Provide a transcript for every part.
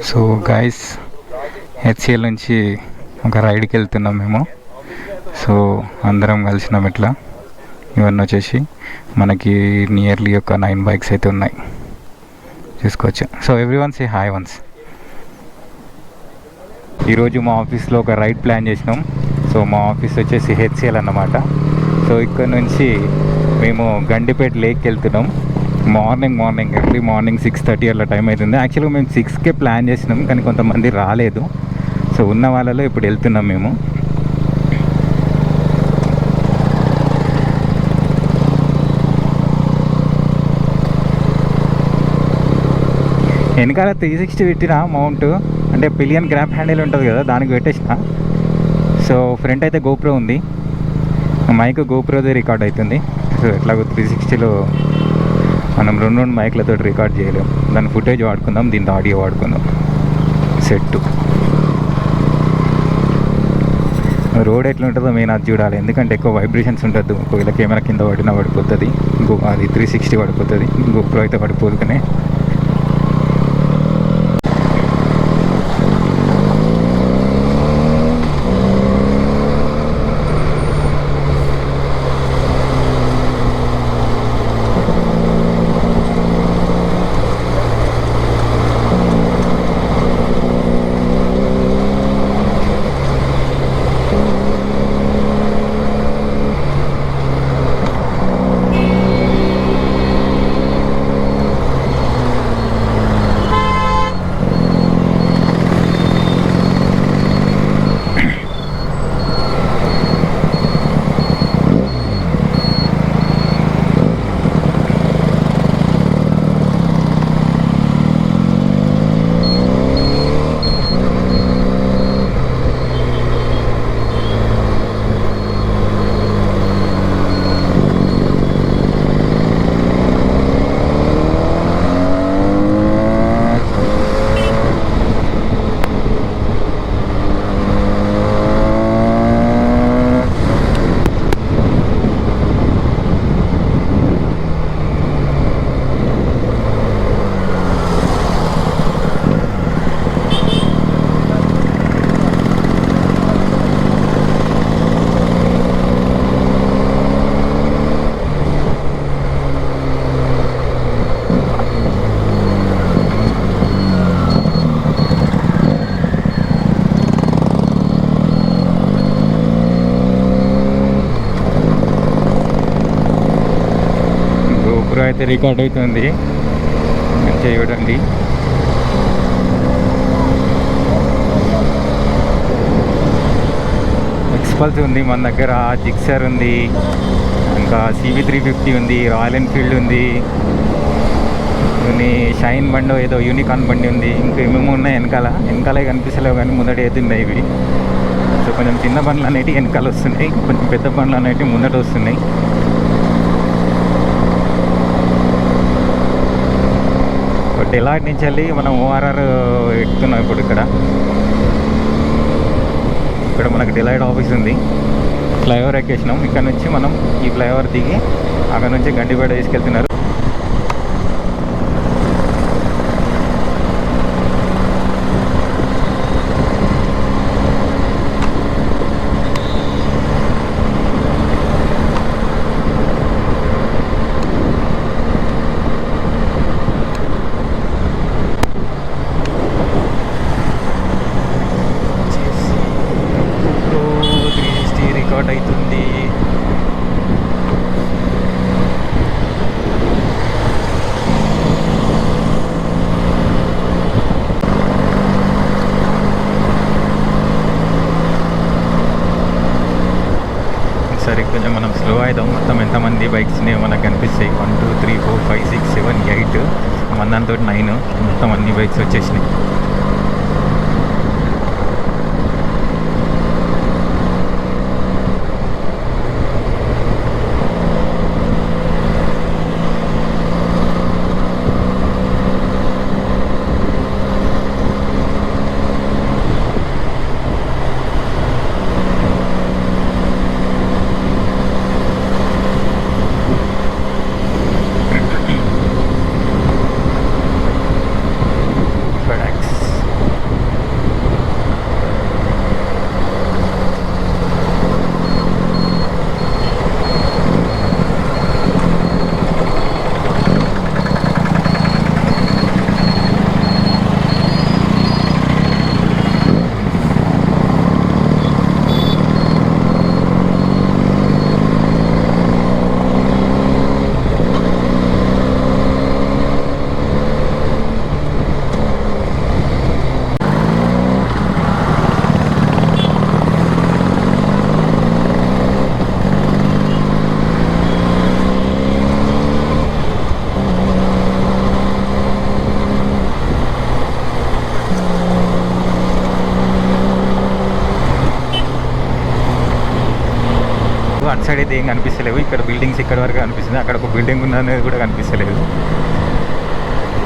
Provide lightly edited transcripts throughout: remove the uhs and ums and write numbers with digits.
So guys, HCl నుంచి ఒక రైడ్కి వెళ్తున్నాం మేము. సో అందరం కలిసినాం. ఇట్లా ఇవన్నీ వచ్చేసి మనకి నియర్లీ ఒక 9 బైక్స్ అయితే ఉన్నాయి, చూసుకోవచ్చు. So everyone say hi once. ఈరోజు మా ఆఫీస్లో ఒక రైడ్ ప్లాన్ చేసినాం. సో మా ఆఫీస్ వచ్చేసి హెచ్సిఎల్ అన్నమాట. సో ఇక్కడ నుంచి మేము గండిపేట లేక్కి వెళ్తున్నాం. మార్నింగ్ ఎర్లీ మార్నింగ్ 6:30 అలా టైం అవుతుంది. యాక్చువల్గా మేము 6కే ప్లాన్ చేసినాం, కానీ కొంతమంది రాలేదు. సో ఉన్న వాళ్ళలో ఇప్పుడు వెళ్తున్నాం మేము. వెనకాల 360 పెట్టిన మౌంట్, అంటే పిలియన్ గ్రాప్ హ్యాండిల్ ఉంటుంది కదా, దానికి పెట్టేసిన. సో ఫ్రంట్ అయితే గోప్రో ఉంది, మైక్ గోప్రోదే రికార్డ్ అవుతుంది. సో ఎట్లాగో 360లో మనం రెండు మైక్లతో రికార్డ్ చేయలేం. దాని ఫుటేజ్ వాడుకుందాం, దీంతో ఆడియో వాడుకుందాం. సెట్ రోడ్ ఎట్లా ఉంటుందో మెయిన్ అది చూడాలి, ఎందుకంటే ఎక్కువ వైబ్రేషన్స్ ఉంటుంది. ఒకవేళ కెమెరా కింద పడినా పడిపోతుంది, అది 360 పడిపోతుంది, గోప్రో అయితే పడిపోదు. కానీ అయితే రికార్డ్ అవుతుంది, మంచిగా చూడండి. ఎక్స్పల్స్ ఉంది మన దగ్గర, జిక్సర్ ఉంది, ఇంకా CB350 ఉంది, రాయల్ ఎన్ఫీల్డ్ ఉంది, షైన్ బండి ఏదో యూనికార్న్ బండి ఉంది, ఇంకా ఏమేమి ఉన్నాయి వెనకాలే కనిపిస్తలేవు, కానీ ముందట అవుతున్నాయి ఇవి. సో కొంచెం చిన్న బండ్లు అనేవి వెనకాల వస్తున్నాయి, కొంచెం పెద్ద బండ్లు అనేవి ముందట వస్తున్నాయి. డెలాయిట్ నుంచి వెళ్ళి మనం ORR ఎక్కుతున్నాం. ఇప్పుడు ఇక్కడ మనకు డెలాయిట్ ఆఫీస్ ఉంది. ఫ్లైఓవర్ ఎక్కేసినాం. ఇక్కడ నుంచి మనం ఈ ఫ్లైఓవర్ దిగి అక్కడ నుంచి గండిపేట తీసుకెళ్తున్నారు. అవుతుంది. సరే కొంచెం మనం స్లో అవుదాం. మొత్తం ఎంతమంది బైక్స్ మనకు కనిపిస్తాయి? 1 2 3 4 5 6 7 8 మందంతో 9 మొత్తం అన్ని బైక్స్ వచ్చేసినాయి. సైడ్ అయితే ఏం కనిపిస్తలేవు. ఇక్కడ బిల్డింగ్స్ ఇక్కడ వరకు కనిపిస్తుంది, అక్కడ ఒక బిల్డింగ్ ఉన్నది కూడా కనిపిస్తలేదు.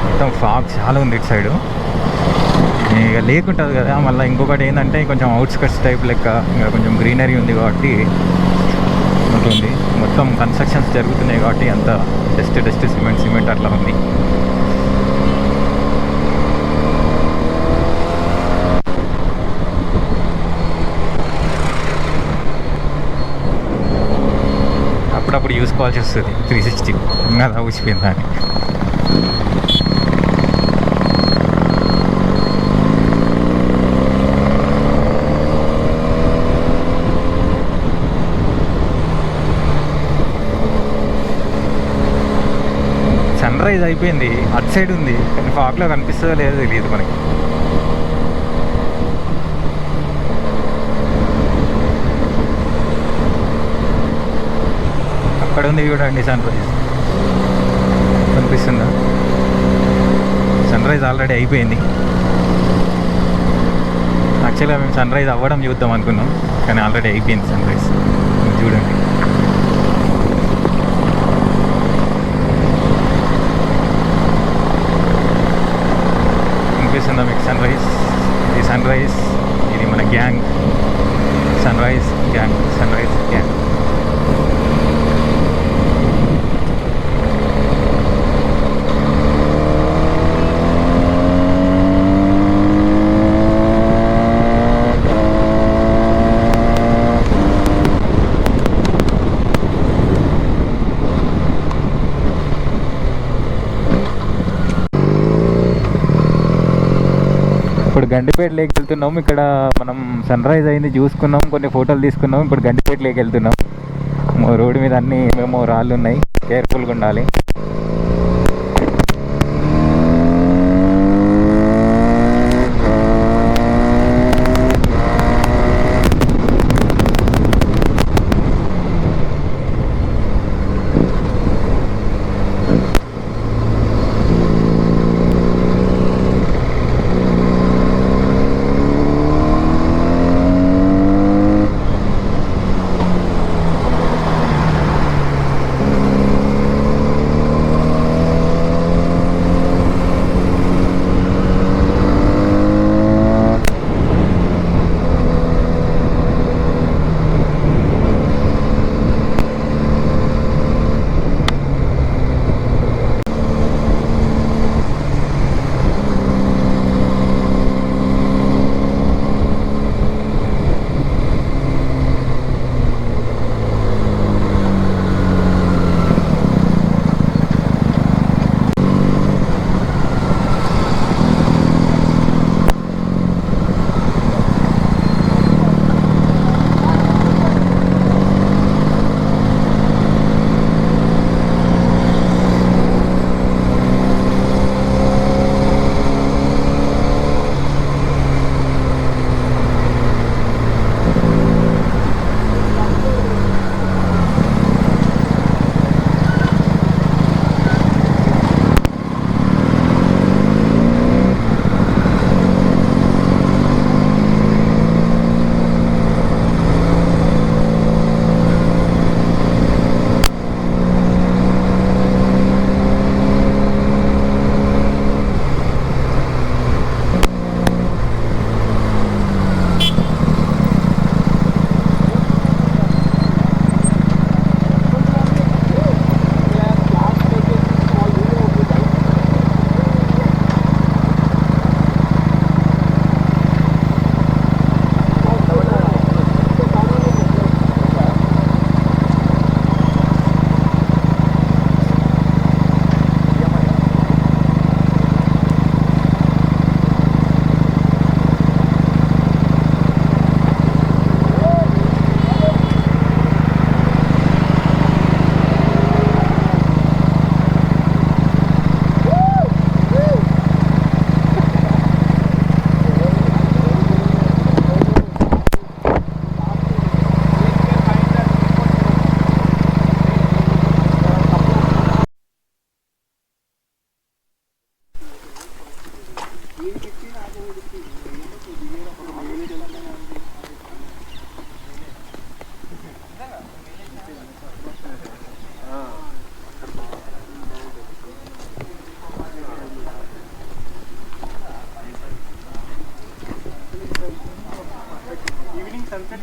మొత్తం ఫాగ్ చాలా ఉంది ఇటు సైడు. ఇక లేకుంటుంది కదా. మళ్ళీ ఇంకొకటి ఏంటంటే కొంచెం అవుట్స్కట్స్ టైప్ లెక్క ఇంకా కొంచెం గ్రీనరీ ఉంది కాబట్టి ఉంటుంది. మొత్తం కన్స్ట్రక్షన్స్ జరుగుతున్నాయి కాబట్టి అంత డస్ట్ సిమెంట్ అట్లా ఉంది. అప్పుడప్పుడు చూసుకోవాల్సి వస్తుంది 360 ఇంకా అలా ఊసిపోయిందా అని. సన్ రైజ్ అయిపోయింది, అటు సైడ్ ఉంది కానీ ఫాగ్లో కనిపిస్తుందో లేదో తెలియదు మనకి. అక్కడ ఉంది చూడండి సన్ రైజ్, కనిపిస్తుందా? సన్ రైజ్ ఆల్రెడీ అయిపోయింది. యాక్చువల్గా మేము సన్ రైజ్ అవ్వడం చూద్దాం అనుకున్నాం కానీ ఆల్రెడీ అయిపోయింది సన్ రైజ్. చూడండి కనిపిస్తుందా మీకు సన్ రైజ్? ఇది సన్ రైజ్, ఇది మన గ్యాంగ్. Sun rise gang. ఇప్పుడు గండిపేట లేక్ వెళ్తున్నాం. ఇక్కడ మనం సన్ రైజ్ అయింది చూసుకున్నాం, కొన్ని ఫోటోలు తీసుకున్నాం. ఇప్పుడు గండిపేట లేక్ వెళ్తున్నాం. రోడ్డు మీద అన్నీ మేము రాళ్ళు ఉన్నాయి, కేర్ఫుల్గా ఉండాలి.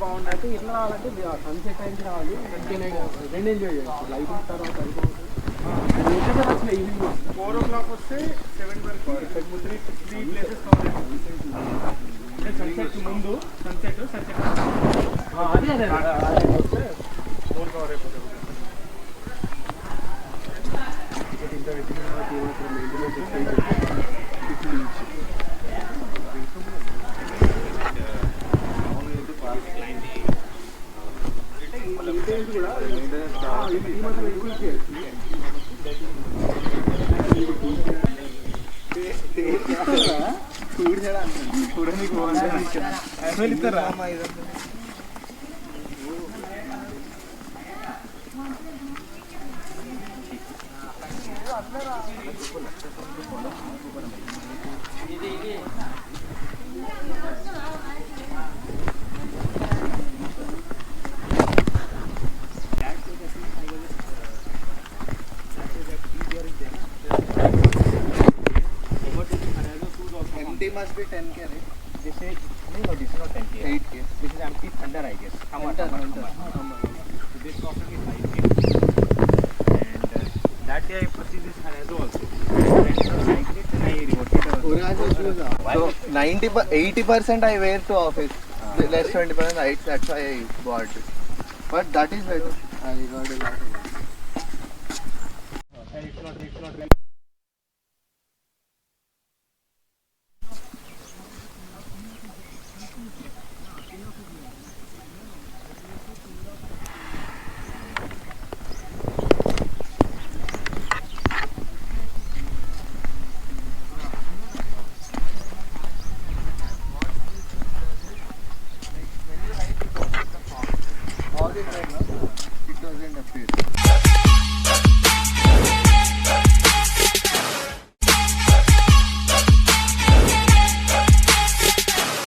బాగుంది. అయితే ఇట్లా రావాలంటే సన్సెట్ టైంకి రావాలి, రెండు ఎంజాయ్ చేయాలి. లైటింగ్ తర్వాత వచ్చిన ఈవినింగ్ 4 o'clock వస్తే 7 వరకు 3 ప్లేసెస్ కవర్ అవుతుంది. సన్సెట్ ముందు సన్సెట్ అదే అదే వస్తే 4 కవర్ అయిపోతుంది. ఇంత పెట్టిన empty must be 10K, right? This is no, this is not 10K. 8K. This is empty thunder, I guess. Thunder. So this costing is 5K. And that day I purchased this Hanazo also. And I reverted also. So 80% I wear to office. Less 20% that's why I bought it. But that is better. I got a lot of it. And it's not really.